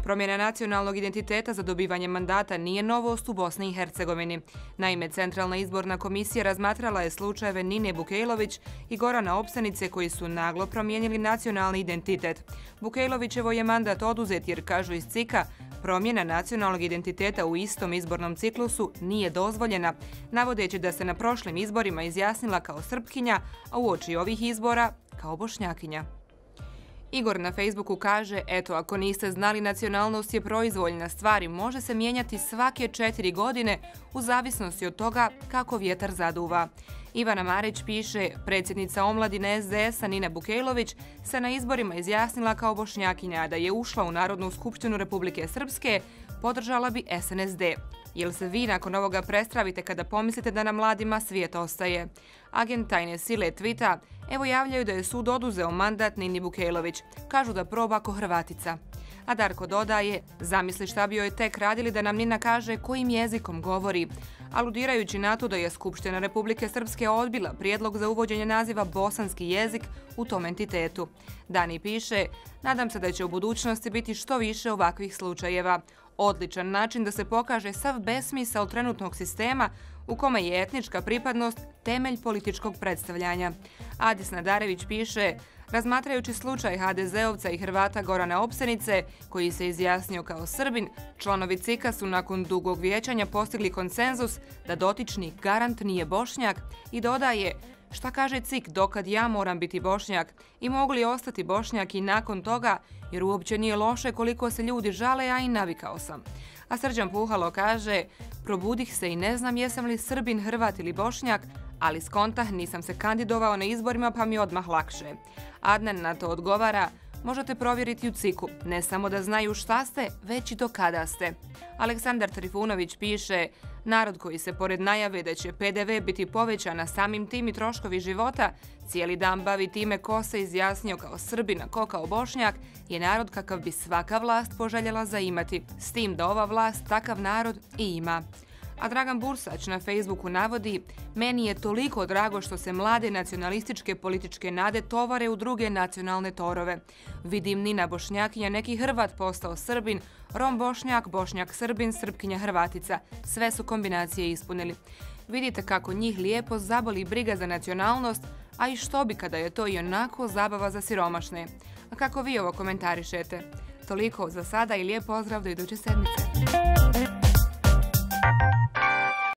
Promjena nacionalnog identiteta za dobivanje mandata nije novost u Bosni i Hercegovini. Naime, Centralna izborna komisija razmatrala je slučajeve Nine Bukejlović i Gorana Opsanice koji su naglo promijenili nacionalni identitet. Bukejlovićevo je mandat oduzet jer, kažu iz CIK-a, promjena nacionalnog identiteta u istom izbornom ciklusu nije dozvoljena, navodeći da se na prošlim izborima izjasnila kao Srpkinja, a uoči ovih izbora kao Bošnjakinja. Igor na Facebooku kaže, eto, ako niste znali, nacionalnost je proizvoljna stvar i može se mijenjati svake 4 godine u zavisnosti od toga kako vjetar zaduva. Ivana Marić piše, predsjednica omladine SDS-a Nina Bukejlović se na izborima izjasnila kao Bošnjakinja, a da je ušla u Narodnu skupštinu Republike Srpske, podržala bi SNSD. Jel se vi nakon ovoga prestravite kada pomislite da na mladima svijet ostaje? Agent tajne sile tvita, evo javljaju da je sud oduzeo mandat Nini Bukejlović. Kažu da proba ko Hrvatica. A Darko dodaje, zamisli šta bi joj tek radili da nam Nina kaže kojim jezikom govori, aludirajući na to da je Skupština Republike Srpske odbila prijedlog za uvođenje naziva bosanski jezik u tom entitetu. Dani piše, nadam se da će u budućnosti biti što više ovakvih slučajeva. Odličan način da se pokaže sav besmisao trenutnog sistema u kome je etnička pripadnost temelj političkog predstavljanja. Adis Nadarević piše, razmatrajući slučaj HDZ-ovca i Hrvata Gorana Opsanice, koji se izjasnio kao Srbin, članovi CIK-a su nakon dugog vijećanja postigli konsenzus da dotični garant nije Bošnjak i dodaje, šta kaže CIK dokad ja moram biti Bošnjak i mogu li ostati Bošnjak i nakon toga, jer uopće nije loše koliko se ljudi žale, a i navikao sam. A Srđan Puhalo kaže, probudih se i ne znam jesam li Srbin, Hrvat ili Bošnjak, ali skontah nisam se kandidovao na izborima pa mi odmah lakše. Adnan na to odgovara, možete provjeriti u CIK-u, ne samo da znaju šta ste, već i do kada ste. Aleksandar Trifunović piše, narod koji se pored najave da će PDV biti povećan, a samim tim i troškovi života, cijeli dan bavi time ko se izjasnio kao Srbin, a ko kao Bošnjak, je narod kakav bi svaka vlast poželjela zaimati, s tim da ova vlast takav narod i ima. A Dragan Bursać na Facebooku navodi, meni je toliko drago što se mlade nacionalističke političke nade tovare u druge nacionalne torove. Vidim Nina Bošnjakinja, neki Hrvat postao Srbin, Rom Bošnjak, Bošnjak Srbin, Srpkinja Hrvatica. Sve su kombinacije ispunili. Vidite kako njih lijepo zaboli briga za nacionalnost, a i što bi kada je to i onako zabava za siromašne. A kako vi ovo komentarišete? Toliko za sada i lijep pozdrav do iduće sedmice.